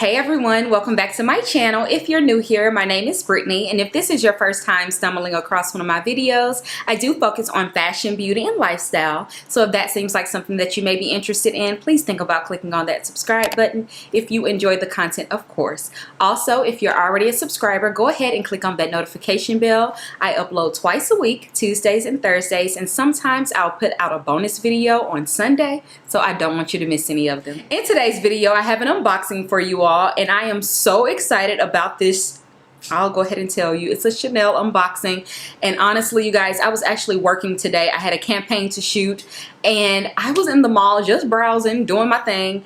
Hey everyone, welcome back to my channel. If you're new here, my name is Brittany, and if this is your first time stumbling across one of my videos, I do focus on fashion, beauty, and lifestyle. So if that seems like something that you may be interested in, please think about clicking on that subscribe button if you enjoy the content, of course. Also, if you're already a subscriber, go ahead and click on that notification bell. I upload twice a week, Tuesdays and Thursdays, and sometimes I'll put out a bonus video on Sunday, so I don't want you to miss any of them. In today's video, I have an unboxing for you all, and I am so excited about this. I'll go ahead and tell you, it's a Chanel unboxing. And honestly, you guys, I was actually working today. I had a campaign to shoot, and I was in the mall just browsing, doing my thing,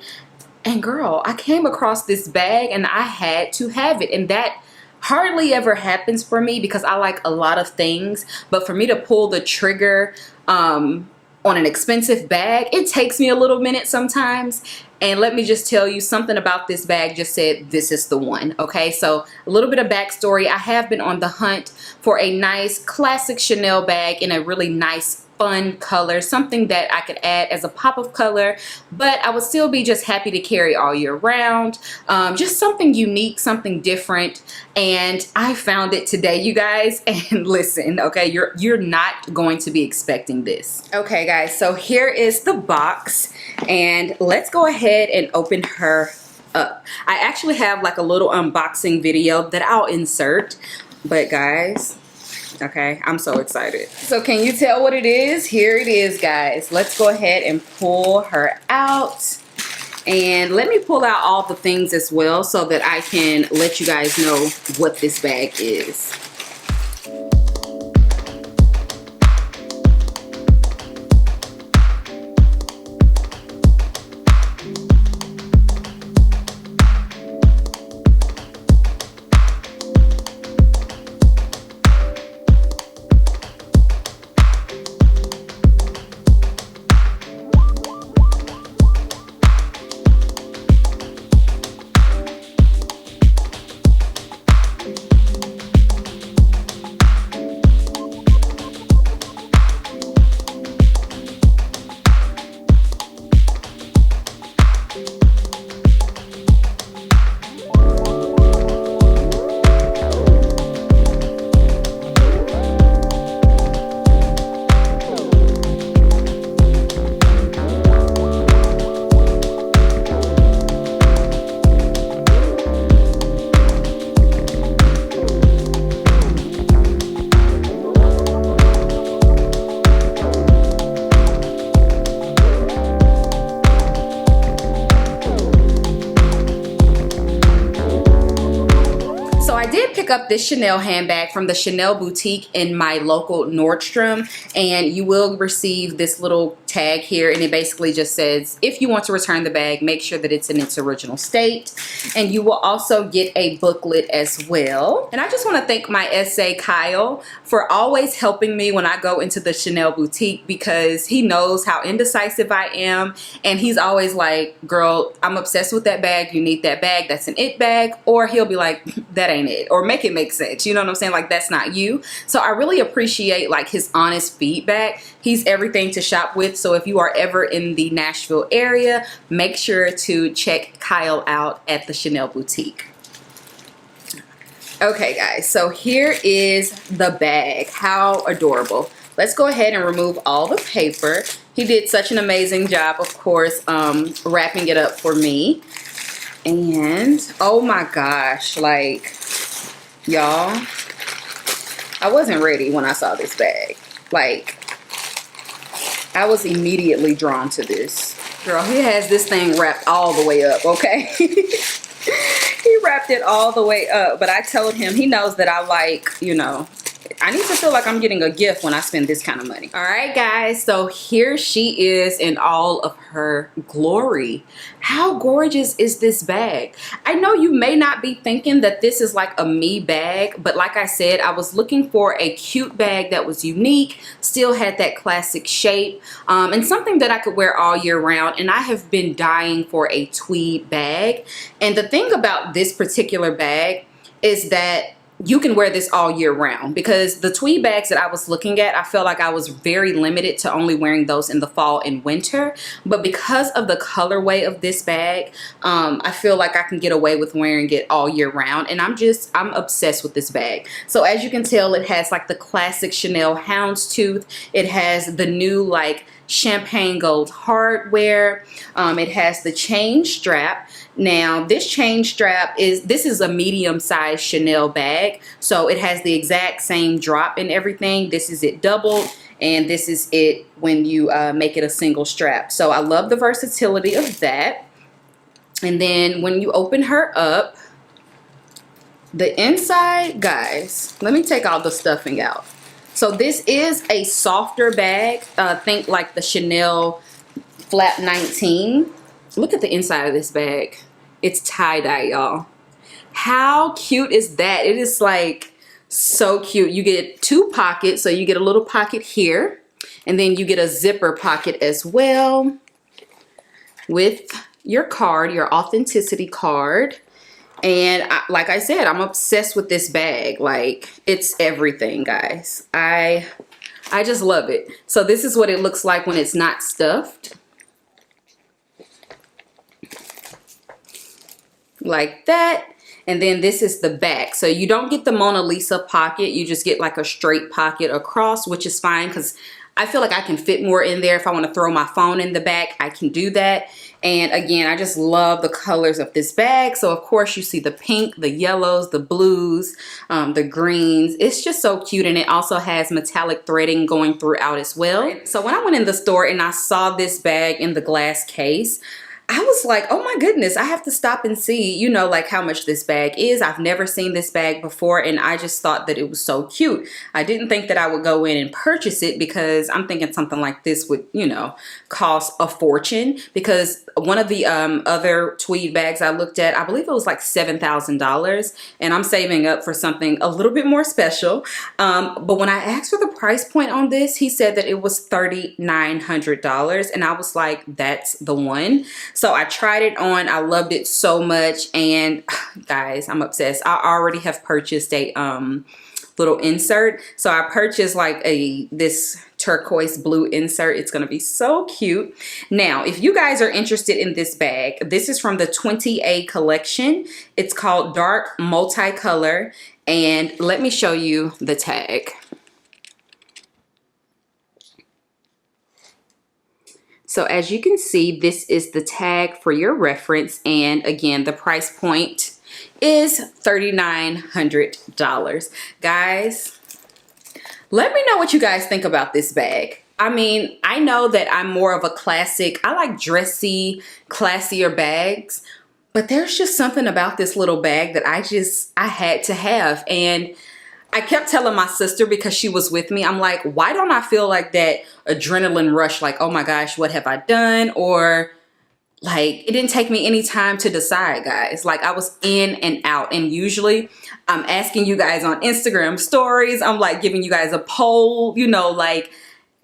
and girl, I came across this bag and I had to have it. And that hardly ever happens for me because I like a lot of things, but for me to pull the trigger on an expensive bag, it takes me a little minute sometimes. And let me just tell you, something about this bag just said this is the one. Okay, so a little bit of backstory. I have been on the hunt for a nice classic Chanel bag in a really nice fun color, something that I could add as a pop of color, but I would still be just happy to carry all year round. Just something unique, something different, and I found it today, you guys. And listen, okay, you're not going to be expecting this. Okay guys, so here is the box, and let's go ahead and open her up. I actually have like a little unboxing video that I'll insert, but guys, okay, I'm so excited. So can you tell what it is? Here it is, guys. Let's go ahead and pull her out. And let me pull out all the things as well so that I can let you guys know what this bag is. Up this Chanel handbag from the Chanel boutique in my local Nordstrom, and you will receive this little tag here, and it basically just says if you want to return the bag, make sure that it's in its original state. And you will also get a booklet as well. And I just want to thank my SA Kyle for always helping me when I go into the Chanel boutique, because he knows how indecisive I am, and he's always like, girl, I'm obsessed with that bag, you need that bag, that's an it bag. Or he'll be like, that ain't it, or make it make sense, you know what I'm saying, like that's not you. So I really appreciate like his honest feedback. He's everything to shop with, so if you are ever in the Nashville area, make sure to check Kyle out at the Chanel boutique. Okay guys, so here is the bag. How adorable. Let's go ahead and remove all the paper. He did such an amazing job, of course, wrapping it up for me. And oh my gosh, like, y'all, I wasn't ready when I saw this bag. Like, I was immediately drawn to this. Girl, he has this thing wrapped all the way up, okay? He wrapped it all the way up, but I told him, he knows that I like, you know, I need to feel like I'm getting a gift when I spend this kind of money. All right, guys, so here she is in all of her glory. How gorgeous is this bag? I know you may not be thinking that this is like a me bag, but like I said, I was looking for a cute bag that was unique, still had that classic shape, and something that I could wear all year round. And I have been dying for a tweed bag. And the thing about this particular bag is that you can wear this all year round, because the tweed bags that I was looking at, I feel like I was very limited to only wearing those in the fall and winter. But because of the colorway of this bag, I feel like I can get away with wearing it all year round. And I'm obsessed with this bag. So as you can tell, it has like the classic Chanel houndstooth. It has the new like champagne gold hardware. It has the chain strap. Now this chain strap this is a medium-sized Chanel bag, so it has the exact same drop and everything. This is it doubled, and this is it when you make it a single strap. So I love the versatility of that. And then when you open her up, the inside, guys, let me take all the stuffing out. So this is a softer bag. Think like the Chanel Flap 19. Look at the inside of this bag. It's tie-dye, y'all. How cute is that? It is like so cute. You get 2 pockets, so you get a little pocket here, and then you get a zipper pocket as well with your card, your authenticity card. And like I said, I'm obsessed with this bag. Like, it's everything, guys. I just love it. So this is what it looks like when it's not stuffed. Like that. And then this is the back. So you don't get the Mona Lisa pocket. You just get like a straight pocket across, which is fine because I feel like I can fit more in there. If I want to throw my phone in the back, I can do that. And again, I just love the colors of this bag. So of course you see the pink, the yellows, the blues, the greens. It's just so cute. And it also has metallic threading going throughout as well. So when I went in the store and I saw this bag in the glass case, I was like, oh my goodness, I have to stop and see, you know, like how much this bag is. I've never seen this bag before, and I just thought that it was so cute. I didn't think that I would go in and purchase it because I'm thinking something like this would, you know, cost a fortune, because one of the other tweed bags I looked at, I believe it was like $7,000, and I'm saving up for something a little bit more special. But when I asked for the price point on this, he said that it was $3,900, and I was like, that's the one. So I tried it on. I loved it so much. And guys, I'm obsessed. I already have purchased a little insert. So I purchased like this turquoise blue insert. It's going to be so cute. Now, if you guys are interested in this bag, this is from the 20A collection. It's called Dark Multicolor. And let me show you the tag. So as you can see, this is the tag for your reference. And again, the price point is $3,900. Guys, let me know what you guys think about this bag. I mean, I know that I'm more of a classic. I like dressy, classier bags. But there's just something about this little bag that I had to have. And I kept telling my sister, because she was with me, I'm like, why don't I feel like that adrenaline rush? Like, oh my gosh, what have I done? Or like, it didn't take me any time to decide, guys. Like, I was in and out. And usually I'm asking you guys on Instagram stories. I'm like giving you guys a poll, you know, like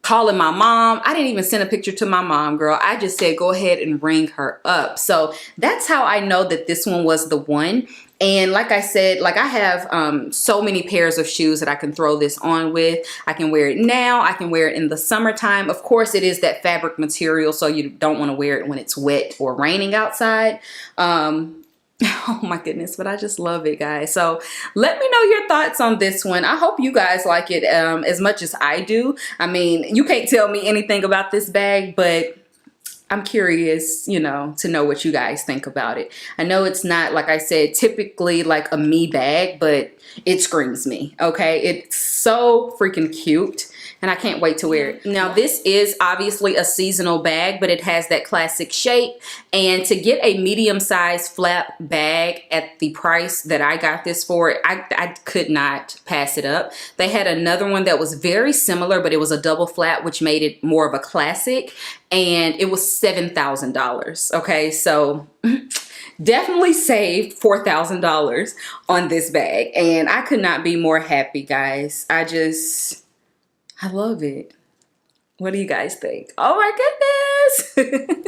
calling my mom. I didn't even send a picture to my mom, girl. I just said, go ahead and ring her up. So that's how I know that this one was the one. And like I said, like I have so many pairs of shoes that I can throw this on with. I can wear it now. I can wear it in the summertime. Of course, it is that fabric material, so you don't want to wear it when it's wet or raining outside. Oh my goodness, but I just love it, guys. So let me know your thoughts on this one. I hope you guys like it as much as I do. I mean, you can't tell me anything about this bag, but I'm curious, you know, to know what you guys think about it. I know it's not, like I said, typically like a me bag, but it screams me, okay? It's so freaking cute, and I can't wait to wear it. Now, this is obviously a seasonal bag, but it has that classic shape. And to get a medium-sized flap bag at the price that I got this for, I could not pass it up. They had another one that was very similar, but it was a double flap, which made it more of a classic. And it was $7,000, okay? So definitely saved $4,000 on this bag. And I could not be more happy, guys. I love it. What do you guys think? Oh my goodness.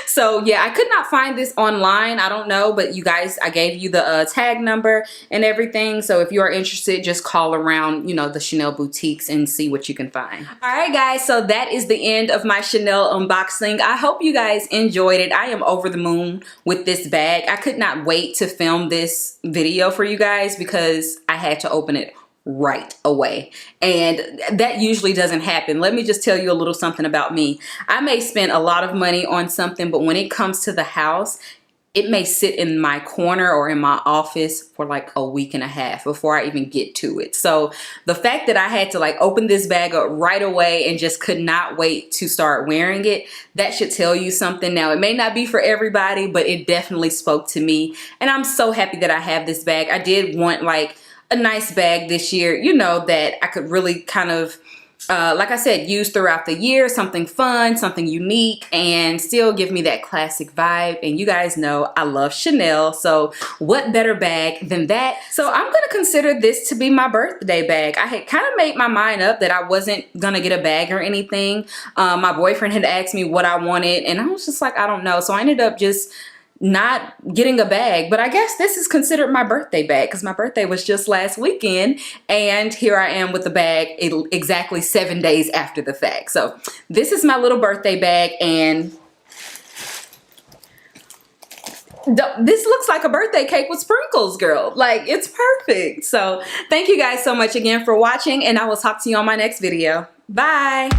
So yeah, I could not find this online. I don't know, but you guys, I gave you the tag number and everything. So if you are interested, just call around, you know, the Chanel boutiques and see what you can find. All right, guys. So that is the end of my Chanel unboxing. I hope you guys enjoyed it. I am over the moon with this bag. I could not wait to film this video for you guys because I had to open it right away, and that usually doesn't happen. Let me just tell you a little something about me. I may spend a lot of money on something, but when it comes to the house, it may sit in my corner or in my office for like a week and a half before I even get to it. So the fact that I had to like open this bag up right away and just could not wait to start wearing it, that should tell you something. Now, it may not be for everybody, but it definitely spoke to me, and I'm so happy that I have this bag. I did want like a nice bag this year, you know, that I could really kind of, like I said, use throughout the year, something fun, something unique, and still give me that classic vibe. And you guys know I love Chanel, so what better bag than that? So I'm gonna consider this to be my birthday bag. I had kind of made my mind up that I wasn't gonna get a bag or anything. My boyfriend had asked me what I wanted, and I was just like, I don't know. So I ended up just not getting a bag, but I guess this is considered my birthday bag because my birthday was just last weekend, and here I am with the bag exactly 7 days after the fact. So this is my little birthday bag, and this looks like a birthday cake with sprinkles, girl. Like, it's perfect. So thank you guys so much again for watching, and I will talk to you on my next video. Bye.